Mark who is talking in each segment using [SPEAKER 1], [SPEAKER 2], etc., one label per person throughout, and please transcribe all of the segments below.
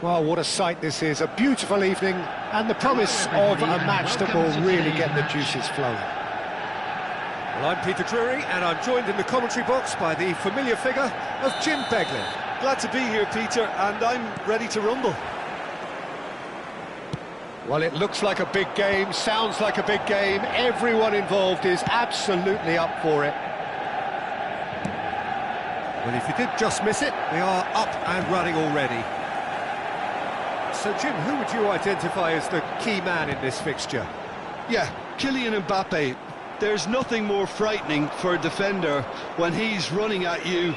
[SPEAKER 1] Well, what a sight this is, a beautiful evening and the promise of a match that will really get the juices flowing.
[SPEAKER 2] Well, I'm Peter Drury and I'm joined in the commentary box by the familiar figure of Jim Beglin.
[SPEAKER 3] Glad to be here, Peter, and I'm ready to rumble.
[SPEAKER 1] Well, it looks like a big game, sounds like a big game, everyone involved is absolutely up for it.
[SPEAKER 2] Well, if you did just miss it, we are up and running already. So, Jim, who would you identify as the key man in this fixture?
[SPEAKER 3] Yeah, Kylian Mbappe. There's nothing more frightening for a defender when he's running at you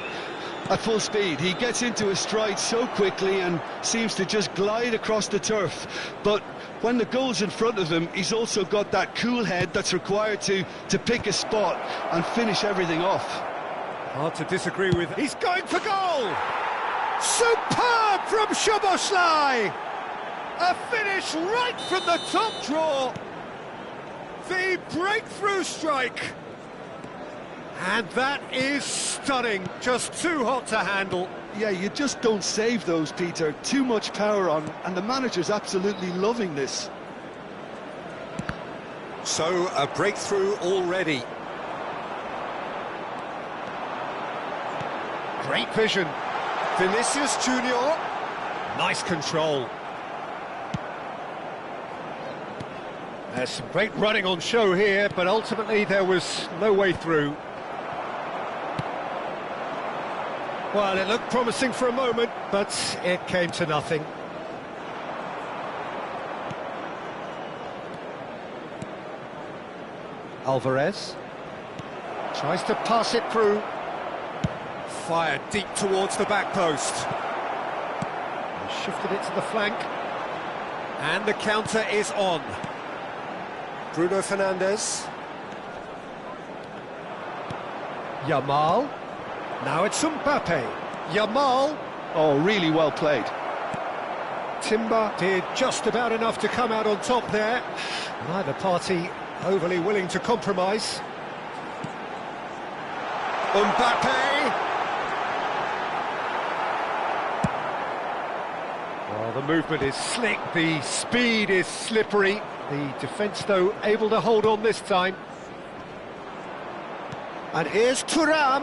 [SPEAKER 3] at full speed. He gets into his stride so quickly and seems to just glide across the turf. But when the goal's in front of him, he's also got that cool head that's required to pick a spot and finish everything off.
[SPEAKER 2] Hard to disagree with. He's going for goal! Superb from Szoboszlai! A finish right from the top draw. The breakthrough strike. And that is stunning. Just too hot to handle.
[SPEAKER 3] Yeah, you just don't save those, Peter. Too much power on, and the manager's absolutely loving this.
[SPEAKER 2] So, a breakthrough already.
[SPEAKER 1] Great vision.
[SPEAKER 2] Vinicius Junior. Nice control.
[SPEAKER 1] There's some great running on show here, but ultimately there was no way through. Well, it looked promising for a moment, but it came to nothing. Alvarez tries to pass it through.
[SPEAKER 2] Fired deep towards the back post.
[SPEAKER 1] He shifted it to the flank.
[SPEAKER 2] And the counter is on. Bruno Fernandes.
[SPEAKER 1] Yamal. Now it's Mbappe. Yamal.
[SPEAKER 3] Oh, really well played.
[SPEAKER 1] Timber did just about enough to come out on top there. Neither party overly willing to compromise.
[SPEAKER 2] Mbappe.
[SPEAKER 1] Well, the movement is slick, the speed is slippery. The defence, though, able to hold on this time. And here's Thuâ.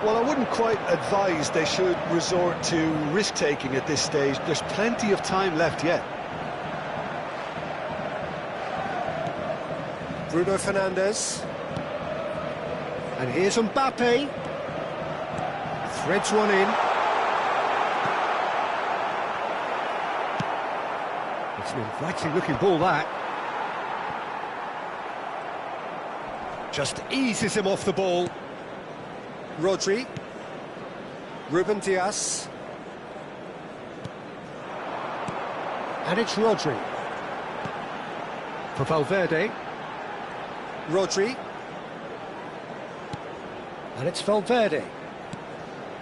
[SPEAKER 3] Well, I wouldn't quite advise they should resort to risk-taking at this stage. There's plenty of time left yet.
[SPEAKER 2] Bruno Fernandes.
[SPEAKER 1] And here's Mbappe. Threads one in. It's an inviting-looking ball, that.
[SPEAKER 2] Just eases him off the ball. Rodri. Ruben Dias.
[SPEAKER 1] And it's Rodri. For Valverde.
[SPEAKER 2] Rodri.
[SPEAKER 1] And it's Valverde.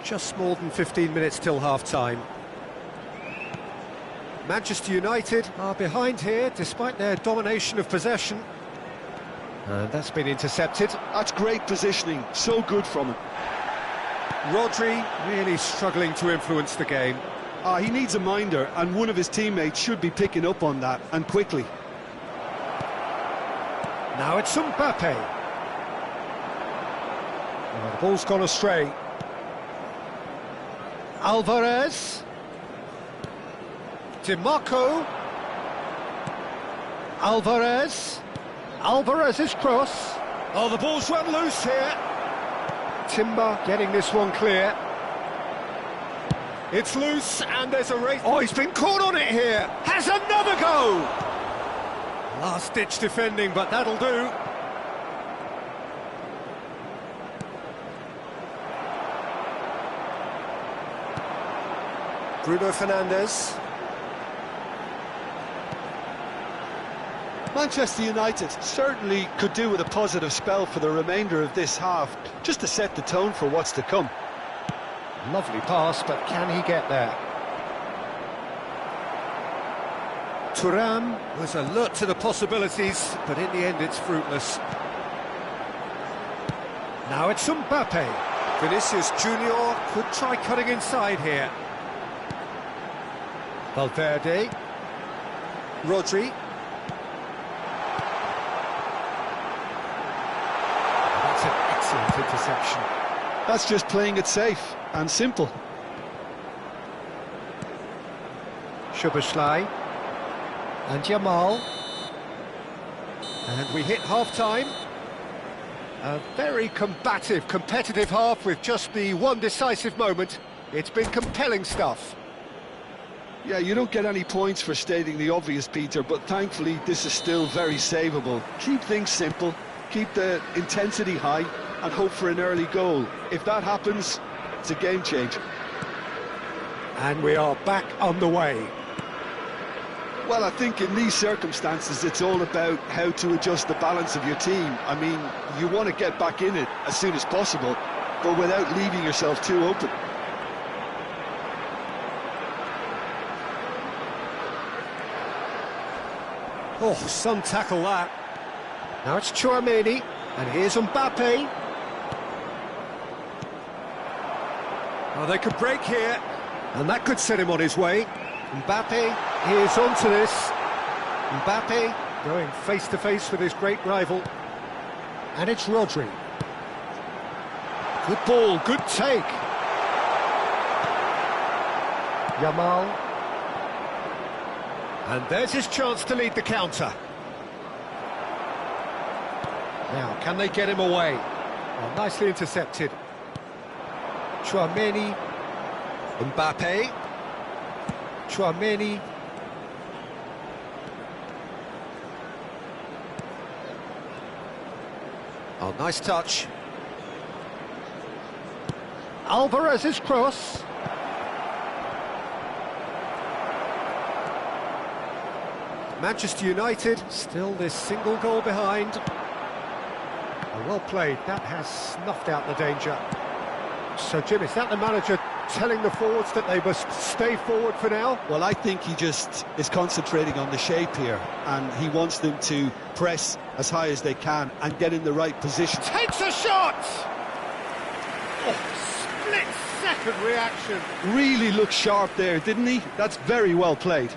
[SPEAKER 2] Just more than 15 minutes till half-time. Manchester United are behind here, despite their domination of possession.
[SPEAKER 1] And that's been intercepted.
[SPEAKER 3] That's great positioning, so good from him.
[SPEAKER 2] Rodri really struggling to influence the game.
[SPEAKER 3] He needs a minder, and one of his teammates should be picking up on that, and quickly.
[SPEAKER 1] Now it's Mbappe. Oh, the ball's gone astray. Alvarez. Di Marco. Alvarez. Alvarez's cross.
[SPEAKER 2] Oh, the ball's run loose here.
[SPEAKER 1] Timber getting this one clear. It's loose, and there's a race. Oh, he's been caught on it here. Has another go. Last-ditch defending, but that'll do. Bruno Fernandes.
[SPEAKER 3] Manchester United certainly could do with a positive spell for the remainder of this half, just to set the tone for what's to come.
[SPEAKER 1] Lovely pass, but can he get there? Thuâ was alert to the possibilities, but in the end it's fruitless. Now it's Mbappe. Vinicius Junior could try cutting inside here. Valverde. Rodri. That's an excellent interception.
[SPEAKER 3] That's just playing it safe and simple.
[SPEAKER 1] Szoboszlai. And Yamal. And we hit half-time. A very combative, competitive half with just the one decisive moment. It's been compelling stuff.
[SPEAKER 3] Yeah, you don't get any points for stating the obvious, Peter, but thankfully this is still very savable. Keep things simple, keep the intensity high, and hope for an early goal. If that happens, it's a game changer.
[SPEAKER 1] And we are back on the way.
[SPEAKER 3] Well, I think in these circumstances, it's all about how to adjust the balance of your team. I mean, you want to get back in it as soon as possible, but without leaving yourself too open.
[SPEAKER 1] Oh, some tackle that. Now it's Tchouaméni, and here's Mbappe. Oh, they could break here, and that could set him on his way. Mbappe is onto this. Mbappe going face-to-face with his great rival. And it's Rodri. Good ball, good take. Yamal. And there's his chance to lead the counter. Now, can they get him away? Oh, nicely intercepted. Tchouaméni. Mbappe. Tchouaméni. Oh, nice touch. Alvarez's cross. Manchester United still this single goal behind. Oh, well played. That has snuffed out the danger. So, Jim, is that the manager telling the forwards that they must stay forward for now?
[SPEAKER 3] Well, I think he just is concentrating on the shape here, and he wants them to press as high as they can and get in the right position.
[SPEAKER 1] Takes a shot! Oh, split-second reaction.
[SPEAKER 3] Really looked sharp there, didn't he? That's very well played.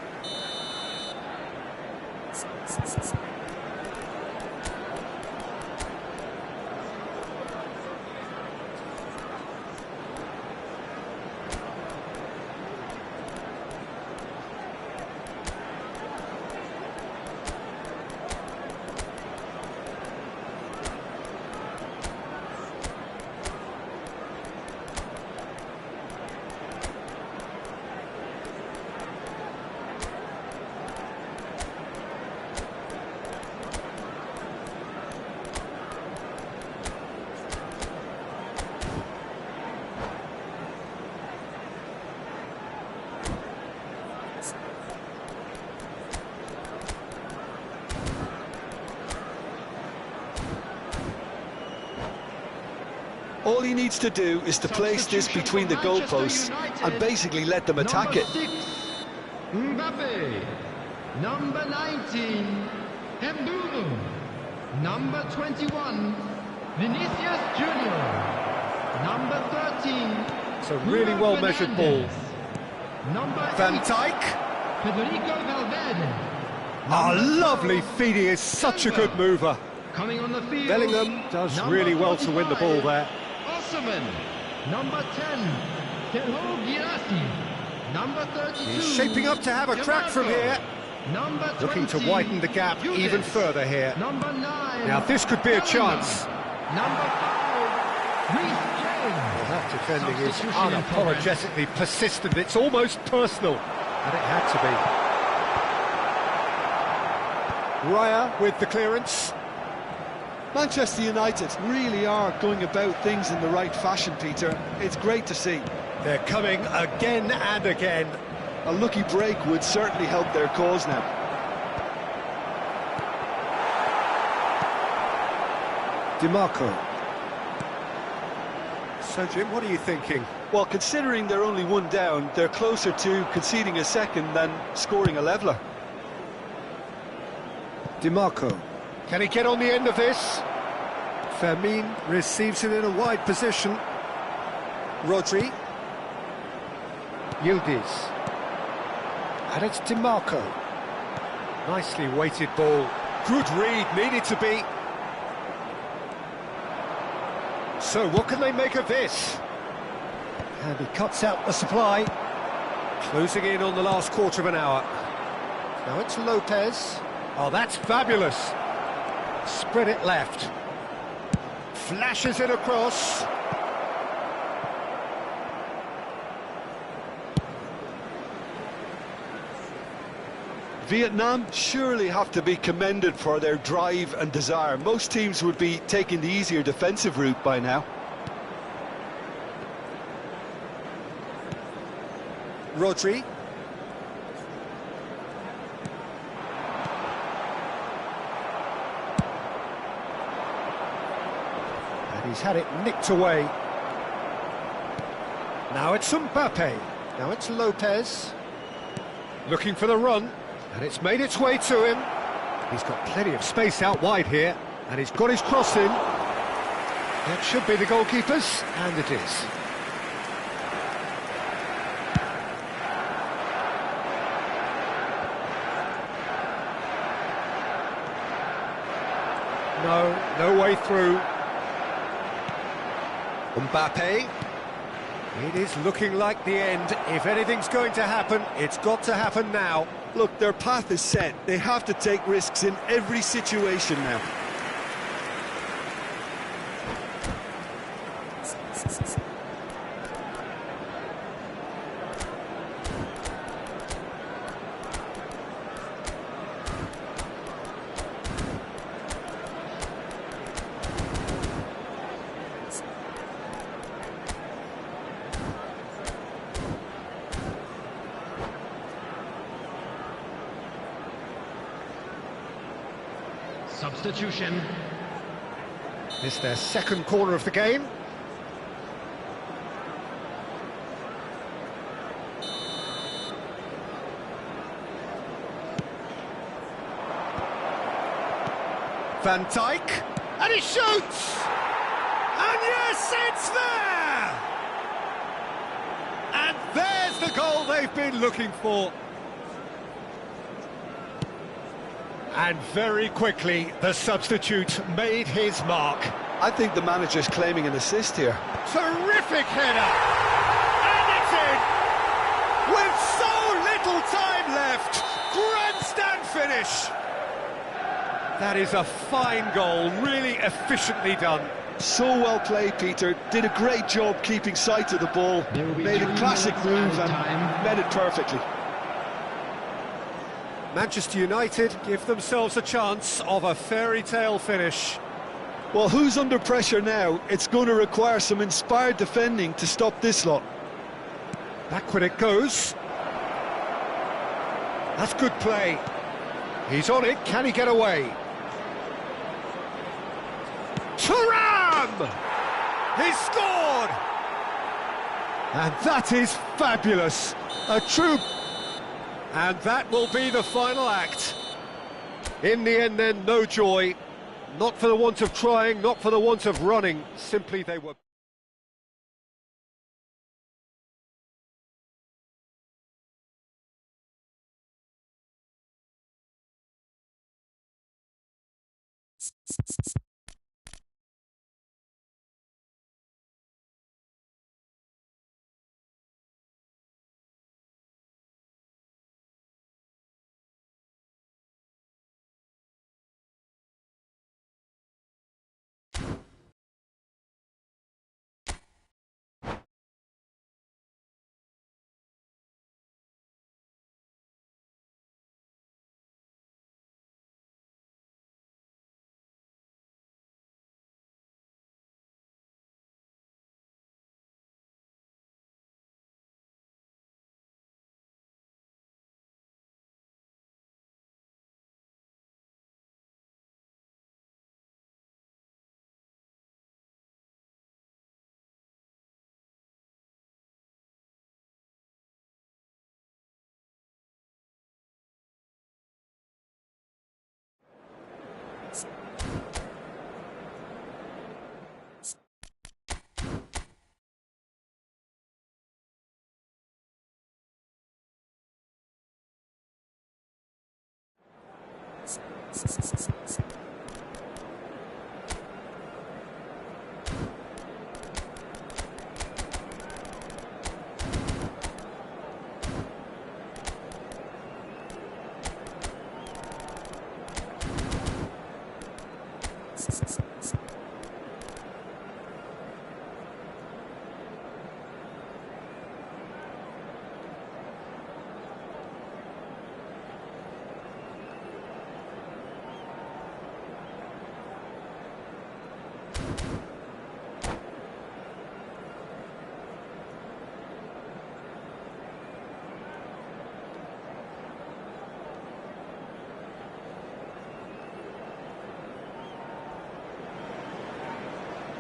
[SPEAKER 3] All he needs to do is to place this between the goalposts and basically let them attack it.
[SPEAKER 4] Mbappe, number 19, Mbulu, number 21, Vinicius Junior, number 13.
[SPEAKER 1] It's a really well-measured ball.
[SPEAKER 4] Number
[SPEAKER 1] Van
[SPEAKER 4] 8,
[SPEAKER 1] Dijk.
[SPEAKER 4] Federico Valverde.
[SPEAKER 1] Lovely feed, he is such a good mover.
[SPEAKER 4] Coming on the field.
[SPEAKER 1] Bellingham does really well to win the ball there.
[SPEAKER 4] Osman, number 10, Thuâ number 32.
[SPEAKER 1] He's shaping up to have a crack from here.
[SPEAKER 4] Number 20,
[SPEAKER 1] Looking to widen the gap even further here.
[SPEAKER 4] Number 9.
[SPEAKER 1] Now this could be a chance.
[SPEAKER 4] Number 5,
[SPEAKER 1] Well, that defending is
[SPEAKER 4] Substitution in progress.
[SPEAKER 1] unapologetically persistent. It's almost personal, and it had to be. Raya with the clearance.
[SPEAKER 3] Manchester United really are going about things in the right fashion, Peter. It's great to see.
[SPEAKER 1] They're coming again and again.
[SPEAKER 3] A lucky break would certainly help their cause now.
[SPEAKER 1] DiMarco. So, Jim, what are you thinking?
[SPEAKER 3] Well, considering they're only one down, they're closer to conceding a second than scoring a leveller.
[SPEAKER 1] DiMarco. Can he get on the end of this? Fermin receives it in a wide position. Rodri. Yildiz. And it's DiMarco. Nicely weighted ball. Good read, needed to be. So what can they make of this? And he cuts out the supply. Closing in on the last quarter of an hour. Now it's Lopez. Oh, that's fabulous. Spread it left. Flashes it across.
[SPEAKER 3] Vietnam surely have to be commended for their drive and desire. Most teams would be taking the easier defensive route by now.
[SPEAKER 1] Rodri. And he's had it nicked away. Now it's Mbappe. Now it's Lopez. Looking for the run. And it's made its way to him. He's got plenty of space out wide here. And he's got his cross in. That should be the goalkeeper's. And it is. No way through. Mbappe. It is looking like the end. If anything's going to happen, it's got to happen now.
[SPEAKER 3] Look, their path is set. They have to take risks in every situation now.
[SPEAKER 4] Substitution.
[SPEAKER 1] This their second corner of the game. Van Dijk, and he shoots! And yes, it's there! And there's the goal they've been looking for. And very quickly, the substitute made his mark.
[SPEAKER 3] I think the manager's claiming an assist here.
[SPEAKER 1] Terrific header! And it's in! With so little time left, grandstand finish! That is a fine goal, really efficiently done.
[SPEAKER 3] So well played, Peter. Did a great job keeping sight of the ball. Made a classic move and met it perfectly.
[SPEAKER 1] Manchester United give themselves a chance of a fairy tale finish.
[SPEAKER 3] Well, who's under pressure now? It's going to require some inspired defending to stop this lot.
[SPEAKER 1] Backward it goes. That's good play. He's on it, can he get away? Thuâ! He's scored! And that is fabulous. A true... And that will be the final act. In the end then, no joy. Not for the want of trying, not for the want of running. Simply they were...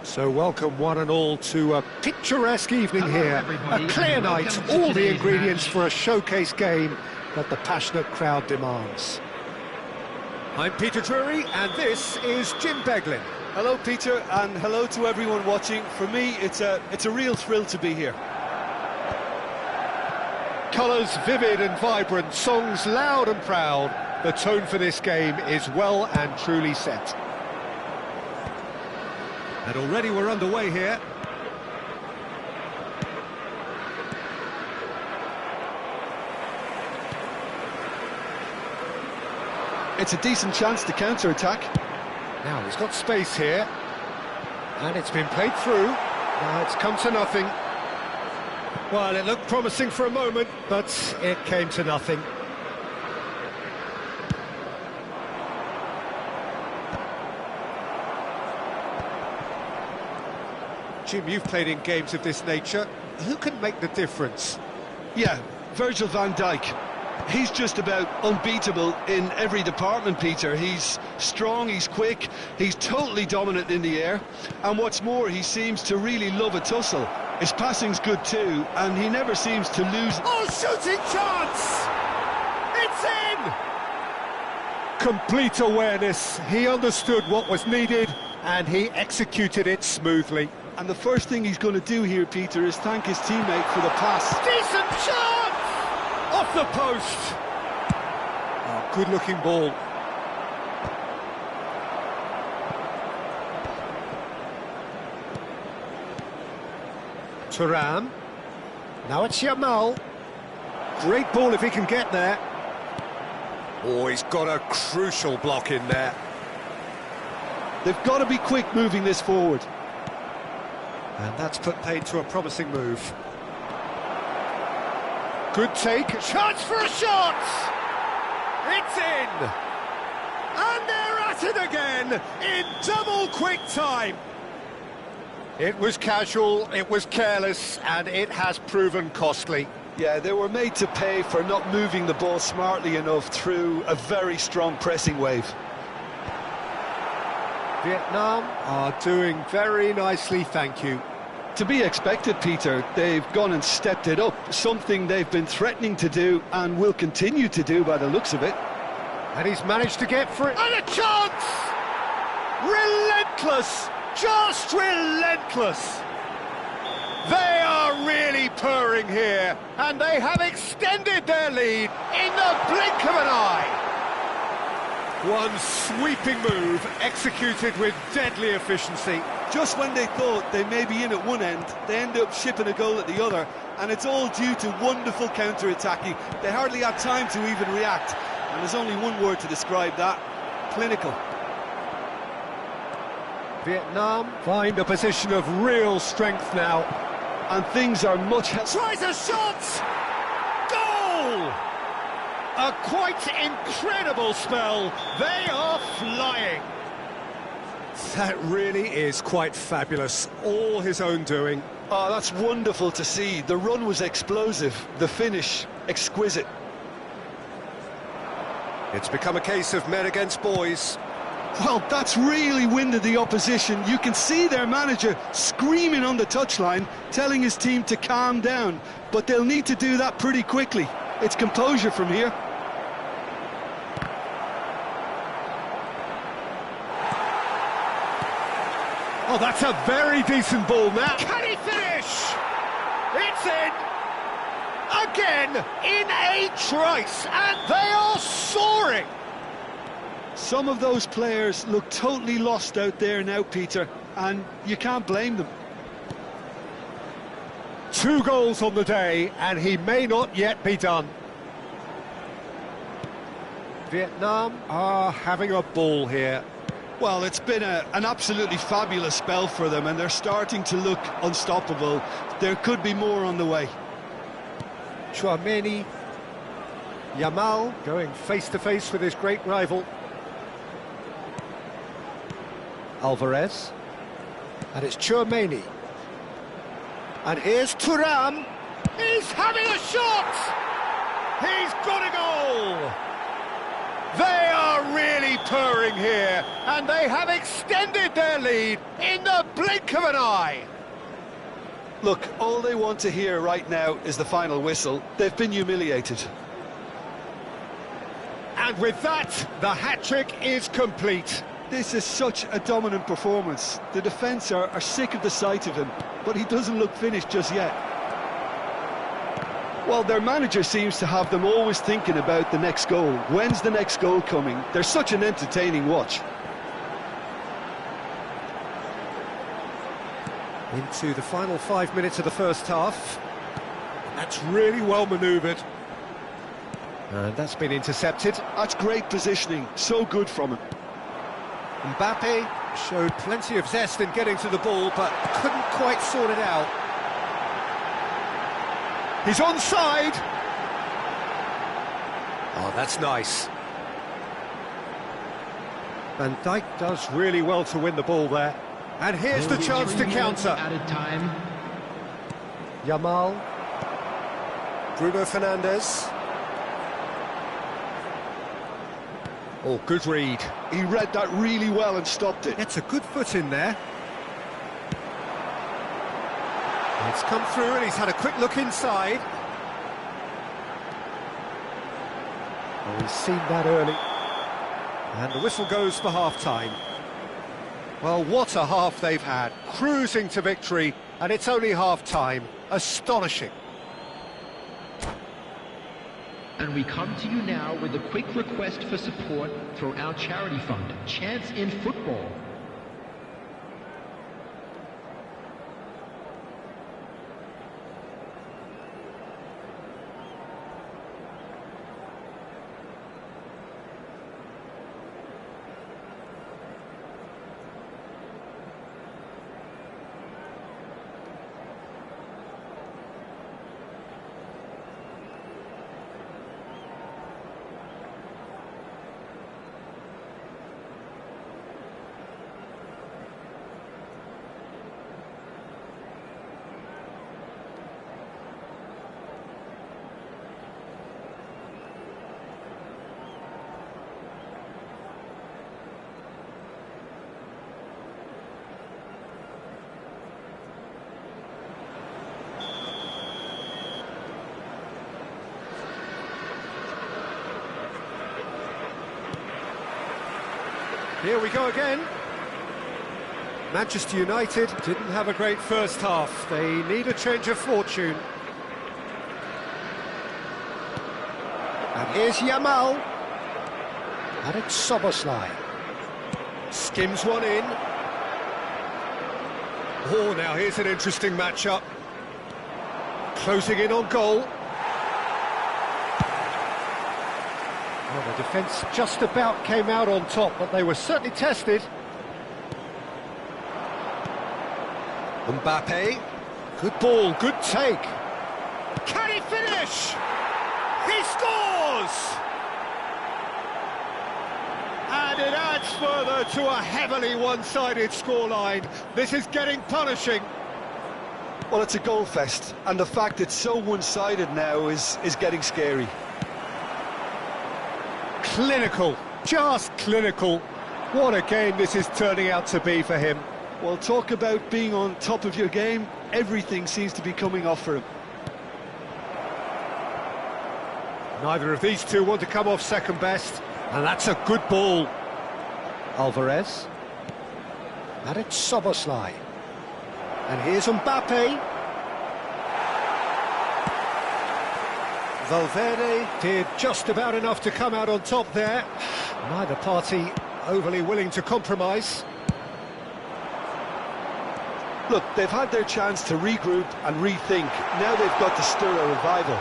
[SPEAKER 1] So welcome one and all to a picturesque evening
[SPEAKER 4] Hello,
[SPEAKER 1] here.
[SPEAKER 4] everybody,
[SPEAKER 1] A clear
[SPEAKER 4] and
[SPEAKER 1] night,
[SPEAKER 4] welcome to
[SPEAKER 1] all the
[SPEAKER 4] today's
[SPEAKER 1] ingredients
[SPEAKER 4] match.
[SPEAKER 1] for a showcase game that the passionate crowd demands. I'm Peter Drury, and this is Jim Beglin.
[SPEAKER 3] Hello, Peter, and hello to everyone watching. For me, it's a real thrill to be here.
[SPEAKER 1] Colours vivid and vibrant, songs loud and proud. The tone for this game is well and truly set.
[SPEAKER 2] And already we're underway here.
[SPEAKER 3] It's a decent chance to counter-attack.
[SPEAKER 1] Now he's got space here, and it's been played through. Now it's come to nothing. Well, it looked promising for a moment, but it came to nothing. Jim, you've played in games of this nature. Who can make the difference?
[SPEAKER 3] Yeah, Virgil van Dijk. He's just about unbeatable in every department, Peter. He's strong, he's quick, he's totally dominant in the air. And what's more, he seems to really love a tussle. His passing's good too, and he never seems to lose.
[SPEAKER 2] Oh, shooting chance! It's in!
[SPEAKER 1] Complete awareness. He understood what was needed, and he executed it smoothly.
[SPEAKER 3] And the first thing he's going to do here, Peter, is thank his teammate for the pass.
[SPEAKER 2] Decent chance! Off the post!
[SPEAKER 1] Oh, good-looking ball. Thuâ. Now it's Yamal. Great ball if he can get there.
[SPEAKER 2] Oh, he's got a crucial block in there.
[SPEAKER 3] They've got to be quick moving this forward.
[SPEAKER 1] And that's put paid to a promising move. Good take.
[SPEAKER 2] Chance for a shot! It's in! And they're at it again in double quick time.
[SPEAKER 1] It was casual, it was careless, and it has proven costly.
[SPEAKER 3] Yeah, they were made to pay for not moving the ball smartly enough through a very strong pressing wave.
[SPEAKER 1] Vietnam are doing very nicely, thank you.
[SPEAKER 3] To be expected, Peter. They've gone and stepped it up, something they've been threatening to do and will continue to do by the looks of it.
[SPEAKER 1] And he's managed to get for it.
[SPEAKER 2] And a chance! Relentless! Just relentless! They are really purring here, and they have extended their lead in the blink of an eye.
[SPEAKER 1] One sweeping move, executed with deadly efficiency.
[SPEAKER 3] Just when they thought they may be in at one end, they end up shipping a goal at the other, and it's all due to wonderful counter-attacking. They hardly had time to even react, and there's only one word to describe that: clinical.
[SPEAKER 1] Vietnam find a position of real strength now.
[SPEAKER 3] And things are much...
[SPEAKER 2] Tries a shot! Goal! A quite incredible spell. They are flying.
[SPEAKER 1] That really is quite fabulous. All his own doing.
[SPEAKER 3] Oh, that's wonderful to see. The run was explosive, the finish exquisite.
[SPEAKER 1] It's become a case of men against boys.
[SPEAKER 3] Well, that's really winded the opposition. You can see their manager screaming on the touchline, telling his team to calm down. But they'll need to do that pretty quickly. It's composure from here.
[SPEAKER 1] Oh, that's a very decent ball now.
[SPEAKER 2] Can he finish? It's in! Again, in a trice, and they are soaring!
[SPEAKER 3] Some of those players look totally lost out there now, Peter, and you can't blame them.
[SPEAKER 1] 2 goals on the day, and he may not yet be done. Vietnam are having a ball here.
[SPEAKER 3] Well, it's been an absolutely fabulous spell for them, and they're starting to look unstoppable. There could be more on the way.
[SPEAKER 1] Chouameni, Yamal going face-to-face with his great rival. Alvarez, and it's Chouameni. And here's Thuâ. He's having a shot! He's got a goal! They are really purring here, and they have extended their lead in the blink of an eye.
[SPEAKER 3] Look, all they want to hear right now is the final whistle. They've been humiliated.
[SPEAKER 1] And with that, the hat-trick is complete.
[SPEAKER 3] This is such a dominant performance. The defence are sick of the sight of him, but he doesn't look finished just yet. Well, their manager seems to have them always thinking about the next goal. When's the next goal coming? They're such an entertaining watch.
[SPEAKER 1] Into the final 5 minutes of the first half. That's really well manoeuvred. And that's been intercepted.
[SPEAKER 3] That's great positioning, so good from him.
[SPEAKER 1] Mbappe showed plenty of zest in getting to the ball, but couldn't quite sort it out. He's onside. Oh, that's nice. Van Dijk does really well to win the ball there. And here's the chance to counter.
[SPEAKER 4] Added time.
[SPEAKER 1] Yamal. Bruno Fernandes. Oh, good read.
[SPEAKER 3] He read that really well and stopped it.
[SPEAKER 1] Gets a good foot in there. It's come through and he's had a quick look inside. Oh, he's seen that early. And the whistle goes for half-time. Well, what a half they've had. Cruising to victory, and it's only half-time. Astonishing.
[SPEAKER 4] And we come to you now with a quick request for support for our charity fund, Chance in Football.
[SPEAKER 1] Here we go again. Manchester United didn't have a great first half. They need a change of fortune. And here's Yamal. And it's Szoboszlai. Skims one in. Oh, now here's an interesting matchup. Closing in on goal. Well, the defence just about came out on top, but they were certainly tested. Mbappe. Good ball, good take. Can he finish? He scores! And it adds further to a heavily one-sided scoreline. This is getting punishing.
[SPEAKER 3] Well, it's a goal fest, and the fact it's so one-sided now is getting scary.
[SPEAKER 1] Clinical, just clinical. What a game this is turning out to be for him.
[SPEAKER 3] Well, talk about being on top of your game. Everything seems to be coming off for him.
[SPEAKER 1] Neither of these two want to come off second best, and that's a good ball. Alvarez. And it's Szoboszlai. And here's Mbappe. Valverde did just about enough to come out on top there. Neither party overly willing to compromise.
[SPEAKER 3] Look, they've had their chance to regroup and rethink. Now they've got to stir a revival.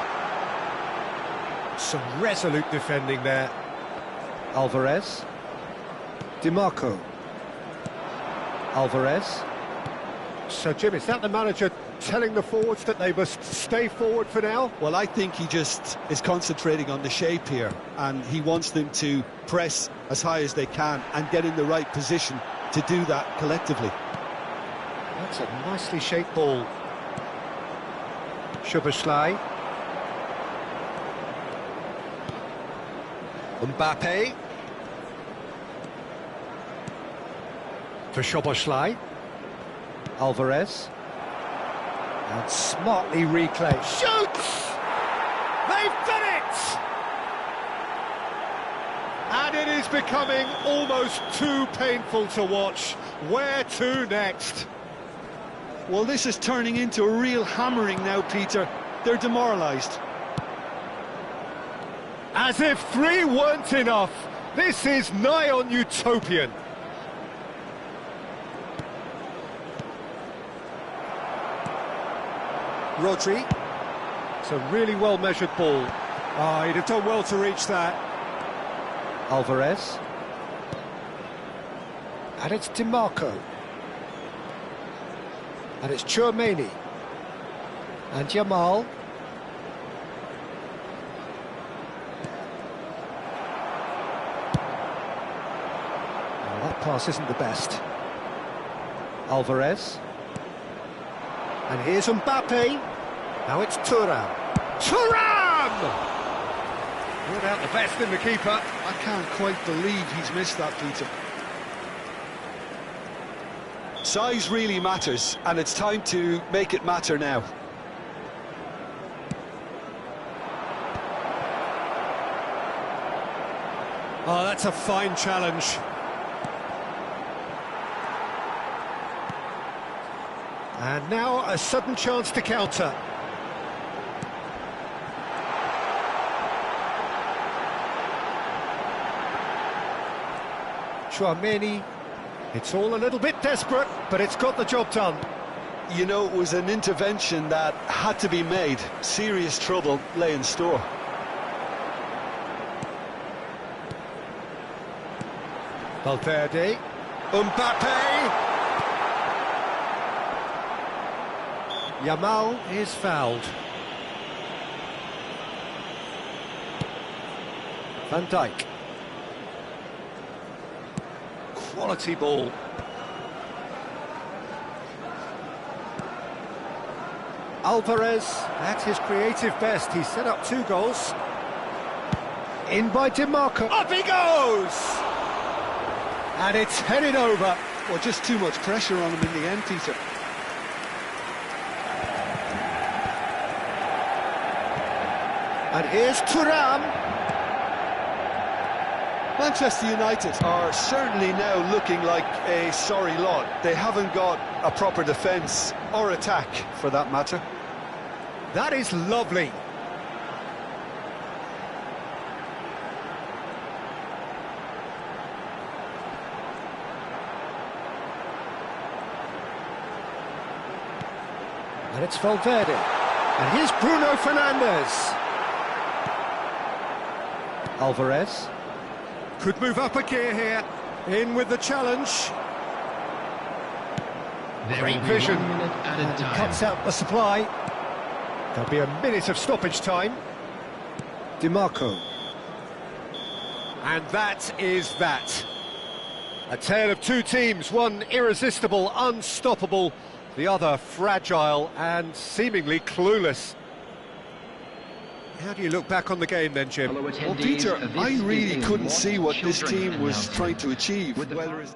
[SPEAKER 1] Some resolute defending there. Alvarez. DiMarco. Alvarez. So, Jim, is that the manager telling the forwards that they must stay forward for now?
[SPEAKER 3] Well, I think he just is concentrating on the shape here, and he wants them to press as high as they can and get in the right position to do that collectively.
[SPEAKER 1] That's a nicely shaped ball. Szoboszlai. Mbappe. For Szoboszlai. Alvarez. And smartly reclaimed.
[SPEAKER 2] Shoots! They've done it! And it is becoming almost too painful to watch. Where to next?
[SPEAKER 3] Well, this is turning into a real hammering now, Peter. They're demoralised.
[SPEAKER 2] As if 3 weren't enough, this is nigh on utopian.
[SPEAKER 1] Rodri. It's a really well-measured ball.
[SPEAKER 2] Oh, he'd have done well to reach that.
[SPEAKER 1] Alvarez. And it's DiMarco. And it's Thuâ. And Yamal. Well, that pass isn't the best. Alvarez. And here's Mbappe. Now it's Thuâ.
[SPEAKER 2] Thuram! Brought out the best in the keeper.
[SPEAKER 3] I can't quite believe he's missed that, Peter. Size really matters, and it's time to make it matter now.
[SPEAKER 2] Oh, that's a fine challenge.
[SPEAKER 1] And now a sudden chance to counter. Thuâ. It's all a little bit desperate, but it's got the job done.
[SPEAKER 3] You know, it was an intervention that had to be made. Serious trouble lay in store.
[SPEAKER 1] Valverde.
[SPEAKER 2] Mbappe!
[SPEAKER 1] Yamal is fouled. Van Dijk. Quality ball. Alvarez at his creative best. He set up 2 goals. In by DiMarco.
[SPEAKER 2] Up he goes!
[SPEAKER 1] And it's headed over.
[SPEAKER 3] Well, just too much pressure on him in the end, Peter.
[SPEAKER 1] And here's Thuram.
[SPEAKER 3] Manchester United are certainly now looking like a sorry lot. They haven't got a proper defence or attack, for that matter.
[SPEAKER 1] That is lovely. And it's Valverde. And here's Bruno Fernandes. Alvarez.
[SPEAKER 2] Could move up a gear here. In with the challenge.
[SPEAKER 1] Great vision. And he cuts out the supply. There'll be a minute of stoppage time. DiMarco.
[SPEAKER 2] And that is that. A tale of 2 teams, one irresistible, unstoppable, the other fragile and seemingly clueless. How do you look back on the game then, Jim?
[SPEAKER 3] Well, Peter, I really couldn't see what this team was trying to achieve, whether it's